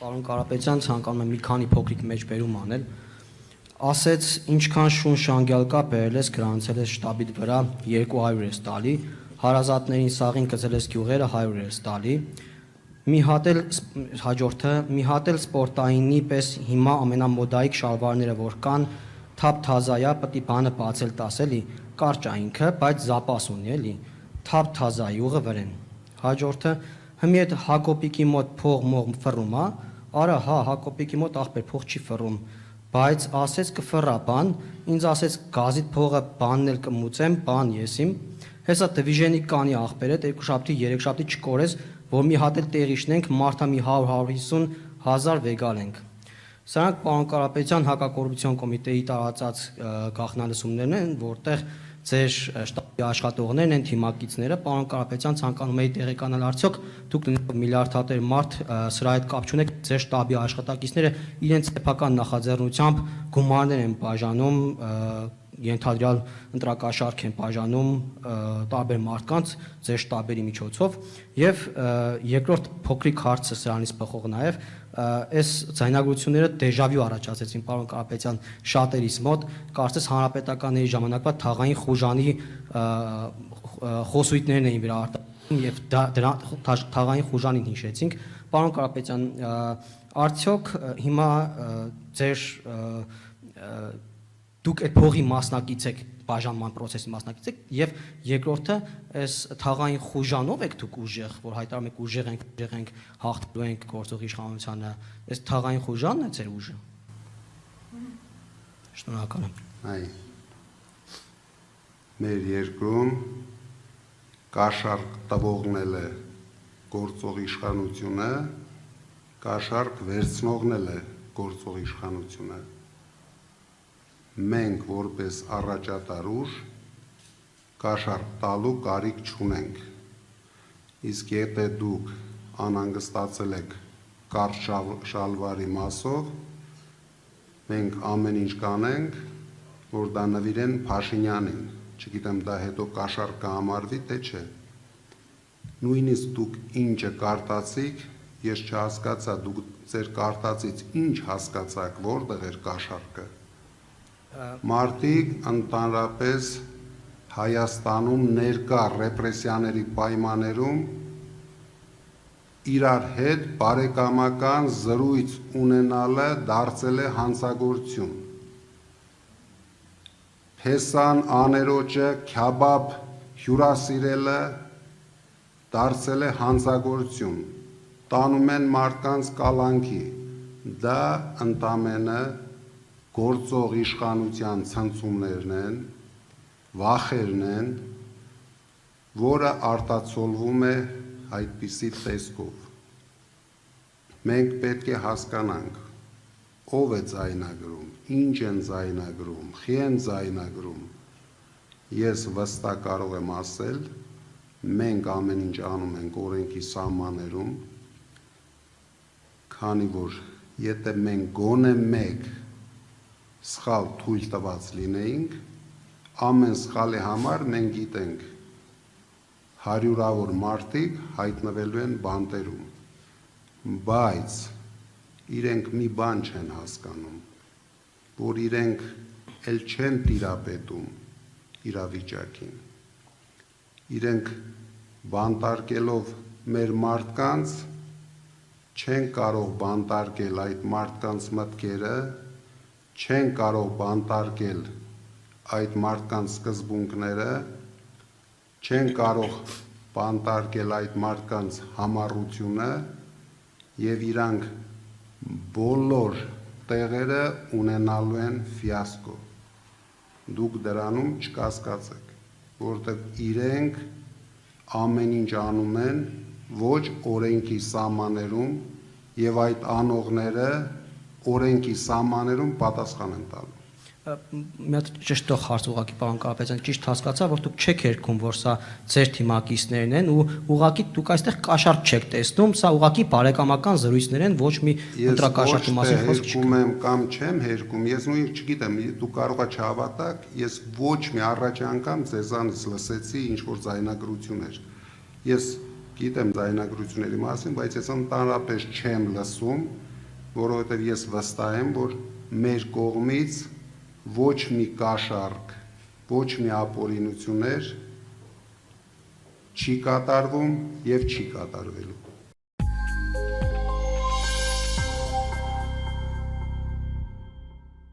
Պարոն Կարապետյան, ցանկանում եմ մի քանի փոքրիկ մեջբերում անել։ Ասեց, ինչքան շունչ անգյալ կա բերել ես գրանցել ես շտաբիդ վրա 200 ես տալի, հարազատներին սաղին գծել ես գյուղերը 100 ես տալի։ Մի հատ էլ հաջորդը, մի հատ էլ սպորտայինի պես հիմա ամենամոդայիկ շալվարները որ կան, թափ թազայա, պտի բանը բացել տասելի, կարճ է ինքը, բայց զապաս ունի էլի, թափ թազայի ուղը վրեն։ Հաջորդը, հիմի այդ Հակոբիկի մոտ փող մող ֆռում է, արա հա Հակոբիկի մոտ ախպեր փող չի ֆռում, բայց ասեց կֆռա բան, ինձ ասեց գազիտ փողը բանն էլ կմուծեմ, բան եսիմ, հեսա դիվիժենի կանի ախպեր է, 2 շաբթի, 3 շաբթի չկորես, որ մի հատ էլ տեղի շնենք, մարդա մի 100-150 հազար վեգալենք։ Սրանք պարոն Կարապետյան հակակոռուպցիոն կոմիտեի տարածած գաղտնալսումներն են, որտեղ ձեր շտաբի աշխատողներն են թիմակիցները, պարոն Կարապետյան ցանկանում էի տեղեկանալ արդյոք դուք միլիարդատեր մարդ սրա հետ կապ չունեք, ձեր շտաբի աշխատակիցները իրենց սեփական նախաձեռնությամբ գումարներ են բաժանում, ենթադրյալ ընտրակաշարք են բաժանում տարբեր մարդկանց ձեր շտաբերի միջոցով եւ երկրորդ փոքրիկ հարցը սրանից բխող նաեւ այս ձայնագրությունները դեժավյու առաջացեցին պարոն Կարապետյան շատերիս մոտ կարծես հանրապետականների ժամանակվա թաղային խուժանի խոսույթներն էին վրա արտահայտվում եւ դրա թաղային խուժանին հիշեցինք պարոն Կարապետյան արդյոք հիմա ձեր դուք այդ փողի մասնակից եք բաժանման process-ի մասնակից եք եւ երկրորդը այս թաղային խուժանով եք դուք ուժեղ որ հայտարարում եք ուժեղ ենք հաղթելու ենք գործող իշխանությանը այս թաղային խուժանն է ձեր ուժը Շնորհակալ եմ այ մեր երկրում կաշառք տվողն է գործող իշխանությունը կաշառք վերցնողն է գործող իշխանությունը մենք որպես առաջատար ուժ կաշառք տալու կարիք չունենք իսկ եթե դուք անհանգստացել եք կարճ շալվարի մասով մենք ամեն ինչ կանենք որ դա նվիրեն Փաշինյանին չգիտեմ դա հետո կաշառք կհամարվի թե չէ նույնիսկ դուք ինչը կարտացիք ես չհասկացա դուք ձեր կարտացից ինչ հասկացաք որտեղ էր կաշառքը Մարդիկ ընդհանրապես Հայաստանում ներկա ռեպրեսիաների պայմաններում իրար հետ բարեկամական զրույց ունենալը դարձել է հանցագործություն Փեսան աներոջը քյաբաբ հյուրասիրելը դարձել է հանցագործություն տանում են մարդկանց կալանքի դա ընդամենը գործող իշխանության ցնցումներն են, վախերն են, որը արտացոլվում է այդպիսի տեսքով։ Մենք պետք է հասկանանք, ով է ձայնագրում, ինչ են ձայնագրում, խի են ձայնագրում։ Ես վստահ կարող եմ ասել, մենք ամեն ինչ անում ենք օրենքի սահմաններում, քանի որ եթե մենք գոնե մեկ սխալ թույլ տված լինեինք, ամեն սխալի համար մենք գիտենք հարյուրավոր մարդիկ հայտնվելու են բանտերում, բայց իրենք մի բան չեն հասկանում, որ իրենք էլ չեն տիրապետում իրավիճակին, իրենք բանտարկելով մեր մարդկանց չեն կարող բանտարկել այդ մարդկանց մտքերը չեն կարող բանտարկել այդ մարդկանց սկզբունքները, չեն կարող բանտարկել այդ մարդկանց համառությունը եւ իրանք բոլոր տեղերը ունենալու են ֆիասկո։ Դուք դրանում չկասկածեք, որտեղ իրենք ամեն ինչ անում են ոչ օրենքի սահմաններում եւ այդ անողները օրենքի սահմաններում պատասխան են տալու։ Մի հատ ճշտող հարց ուղղակի պարոն Կարապետյան ճիշտ հասկացա որ դուք չեք երգում որ սա ձեր թիմակիցներն են ու ուղղակի դուք այստեղ կաշառք չեք տեսնում սա ուղղակի բարեկամական զրույցներ են ոչ մի ընտրակաշառքի մասին խոսք չի։ Ես եմ կամ չեմ երգում ես նույնիսկ չգիտեմ դուք կարող եք չհավատաք ես ոչ մի առաջ անգամ ձեզանից լսեցի ինչ որ ձայնագրություններ։ Ես գիտեմ ձայնագրությունների մասին բայց ես ընդհանրապես չեմ լսում որովհետև ես վստահ եմ, որ մեր կողմից ոչ մի կաշառք, ոչ մի ապօրինություններ չի կատարվում եւ չի կատարվելու։